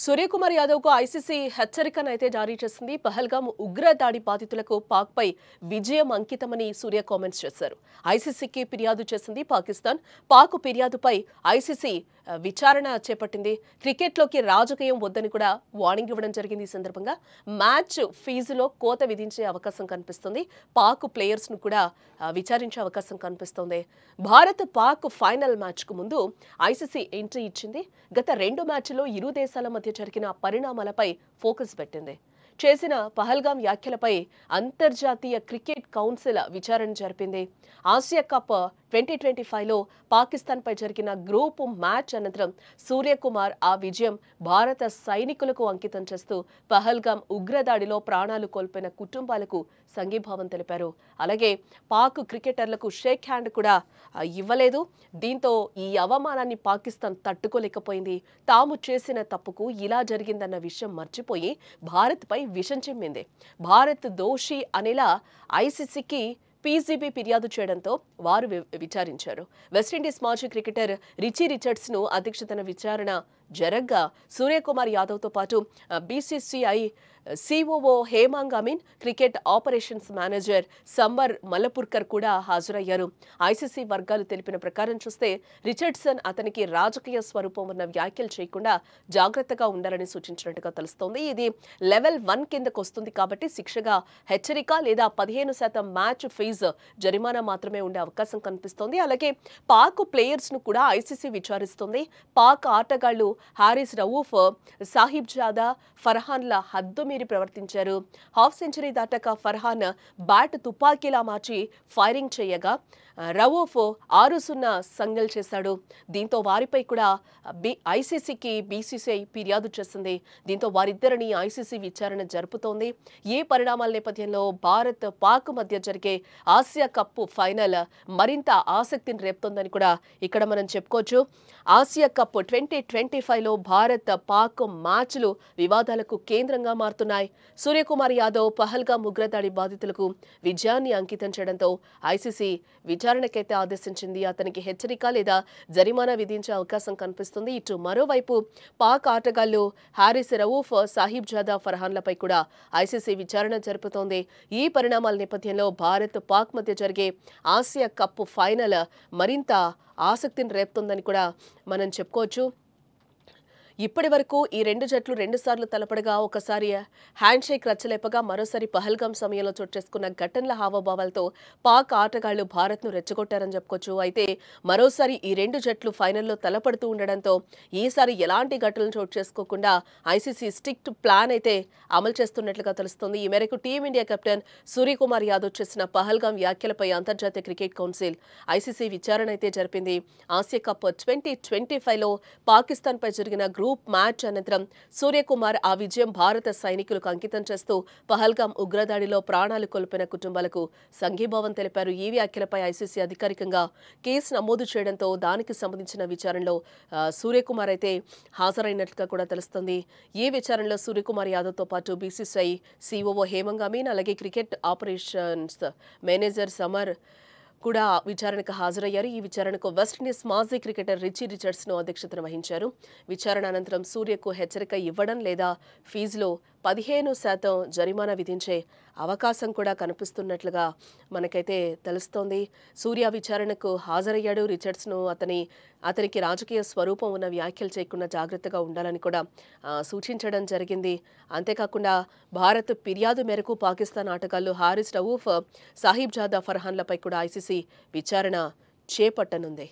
సూర్యకుమార్ యాదవ్ కు ఐసీసీ హెచ్చరికనైతే జారీ చేసింది. పహల్గామ్ ఉగ్ర దాడి బాధితులకు పాక్ పై విజయం అంకితమని సూర్య కామెంట్స్ చేశారు. ఐసీసీకి ఫిర్యాదు చేసింది పాకిస్తాన్. పాక్ ఫిర్యాదుపై ఐసీసీ విచారణ చేపట్టింది. క్రికెట్లోకి రాజకీయం వద్దని కూడా వార్నింగ్ ఇవ్వడం జరిగింది. ఈ సందర్భంగా మ్యాచ్ ఫీజులో కోత విధించే అవకాశం కనిపిస్తుంది. పాక్ ప్లేయర్స్ ను కూడా విచారించే అవకాశం కనిపిస్తోంది. భారత్ పాక్ ఫైనల్ మ్యాచ్ కు ముందు ఐసీసీ ఎంట్రీ ఇచ్చింది. గత 2 మ్యాచ్ల్లో ఇరు దేశాల మధ్య జరిగిన పరిణామాలపై ఫోకస్ పెట్టింది. చేసిన పహల్గామ్ వ్యాఖ్యలపై అంతర్జాతీయ క్రికెట్ కౌన్సిల్ విచారణ జరిపింది. ఆసియా కప్ 2025లో పాకిస్తాన్పై జరిగిన గ్రూప్ మ్యాచ్ అనంతరం సూర్యకుమార్ ఆ విజయం భారత సైనికులకు అంకితం చేస్తూ పహల్గామ్ ఉగ్రదాడిలో ప్రాణాలు కోల్పోయిన కుటుంబాలకు సంఘీభావం తెలిపారు. అలాగే పాక్ క్రికెటర్లకు షేక్ హ్యాండ్ కూడా ఇవ్వలేదు. దీంతో ఈ అవమానాన్ని పాకిస్తాన్ తట్టుకోలేకపోయింది. తాము చేసిన తప్పుకు ఇలా జరిగిందన్న విషయం మర్చిపోయి భారత్పై విషం చిమ్మింది. భారత్ దోషి అనేలా ఐసీసీకి పీసీబీ ఫిర్యాదు చేయడంతో వారు విచారించారు. వెస్టిండీస్ మాజీ క్రికెటర్ రిచీ రిచర్డ్స్ ను అధ్యక్షతన విచారణ జరగ్గా సూర్యకుమార్ యాదవ్ తో పాటు BCCI COO Hemang Amin, cricket operations manager Sambar Malapurkar కూడా హాజరయ్యారు. ఐసీసీ వర్గాలు తెలిపిన ప్రకారం చూస్తే రిచర్డ్సన్ అతనికి రాజకీయ స్వరూపం ఉన్న వ్యాఖ్యలు చేయకుండా జాగ్రత్తగా ఉండాలని సూచించినట్టుగా తెలుస్తోంది. ఇది లెవెల్ 1 కిందకు వస్తుంది కాబట్టి శిక్షగా హెచ్చరిక లేదా 15% మ్యాచ్ ఫీజు జరిమానా మాత్రమే ఉండే అవకాశం కనిపిస్తోంది. అలాగే పాక్ ప్లేయర్స్ ను కూడా ఐసీసీ విచారిస్తోంది. పాక్ ఆటగాళ్లు హారిస్ రవూఫ్, సాహిబ్ జాదా, ఫర్హాన్ల హద్దు మీరి ప్రవర్తించారు. హాఫ్ సెంచరీ దాటాక ఫర్హాన్ బ్యాట్ తుపాకీలా మార్చి ఫైరింగ్ చేయగా రవూఫ్ 6-0 సంగల్ చేశాడు. దీంతో వారిపై కూడా ఐసీసీకి బీసీసీఐ ఫిర్యాదు చేసింది. దీంతో వారిద్దరిని ఐసీసీ విచారణ జరుపుతోంది. ఈ పరిణామాల నేపథ్యంలో భారత్ పాక్ మధ్య జరిగే ఆసియా కప్ ఫైనల్ మరింత ఆసక్తిని రేపుతోందని కూడా ఇక్కడ మనం చెప్పుకోవచ్చు. ఆసియా కప్ 2025లో భారత్ పాక్ మ్యాచ్లు వివాదాలకు కేంద్రంగా మారుతున్నాయి. సూర్యకుమార్ యాదవ్ పహల్గామ్ ఉగ్రదాడి బాధితులకు విజయాన్ని అంకితం చేయడంతో ఐసీసీ విచారణకైతే ఆదేశించింది. అతనికి హెచ్చరిక లేదా జరిమానా విధించే అవకాశం కనిపిస్తుంది. ఇటు మరోవైపు పాక్ ఆటగాళ్లు హారిస్ రవూఫ్, సాహిబ్ జాదా, ఫర్హాన్లపై కూడా ఐసీసీ విచారణ జరుపుతోంది. ఈ పరిణామాల నేపథ్యంలో భారత్ పాక్ మధ్య జరిగే ఆసియా కప్ ఫైనల్ మరింత ఆసక్తిని రేపుతోందని కూడా మనం చెప్పుకోవచ్చు. ఇప్పటి వరకు ఈ 2 జట్లు 2 సార్లు తలపడగా ఒకసారి హ్యాండ్ షేక్ రచ్చలేపగా మరోసారి పహల్గామ్ సమయంలో చోటు చేసుకున్న ఘటనల హావభావాలతో పాక్ ఆటగాళ్లు భారత్ను రెచ్చగొట్టారని చెప్పుకోవచ్చు. అయితే మరోసారి ఈ 2 జట్లు ఫైనల్లో తలపడుతూ ఉండడంతో ఈసారి ఎలాంటి ఘటనలు చోటు చేసుకోకుండా ఐసీసీ స్ట్రిక్ట్ ప్లాన్ అయితే అమలు చేస్తున్నట్లుగా తెలుస్తోంది. ఈ మేరకు టీమిండియా కెప్టెన్ సూర్యకుమార్ యాదవ్ చేసిన పహల్గామ్ వ్యాఖ్యలపై అంతర్జాతీయ క్రికెట్ కౌన్సిల్ ఐసీసీ విచారణ అయితే జరిపింది. ఆసియా కప్ 2025లో పాకిస్తాన్పై జరిగిన గ్రూప్ మ్యాచ్ అనంతరం సూర్యకుమార్ ఆ విజయం భారత సైనికులకు అంకితం చేస్తూ పహల్గామ్ ఉగ్రదాడిలో ప్రాణాలు కోల్పోయిన కుటుంబాలకు సంఘీభావం తెలిపారు. ఈ వ్యాఖ్యలపై ఐసీసీ అధికారికంగా కేసు నమోదు చేయడంతో దానికి సంబంధించిన విచారణలో సూర్యకుమార్ అయితే హాజరైనట్లుగా కూడా తెలుస్తుంది. ఈ విచారణలో సూర్యకుమార్ యాదవ్తో పాటు బీసీసీఐ సిఓఓ హేమంగ్ అమీన్, అలాగే క్రికెట్ ఆపరేషన్స్ మేనేజర్ సమర్ కూడా విచారణకు హాజరయ్యారు. ఈ విచారణకు వెస్టిండీస్ మాజీ క్రికెటర్ రిచీ రిచర్డ్స్ ను అధ్యక్షతన వహించారు. విచారణ అనంతరం సూర్యకు హెచ్చరిక ఇవ్వడం లేదా ఫీజులో 15% జరిమానా విధించే అవకాశం కూడా కనిపిస్తున్నట్లుగా మనకైతే తెలుస్తోంది. సూర్య విచారణకు హాజరయ్యాడు. రిచర్డ్స్ ను అతనికి రాజకీయ స్వరూపం ఉన్న వ్యాఖ్యలు చేయకుండా జాగ్రత్తగా ఉండాలని కూడా సూచించడం జరిగింది. అంతేకాకుండా భారత్ ఫిర్యాదు మేరకు పాకిస్తాన్ ఆటగాళ్లు హారిస్ రవూఫ్, సాహిబ్ జాదా, ఫర్హాన్లపై కూడా ఐసీసీ విచారణ చేపట్టనుంది.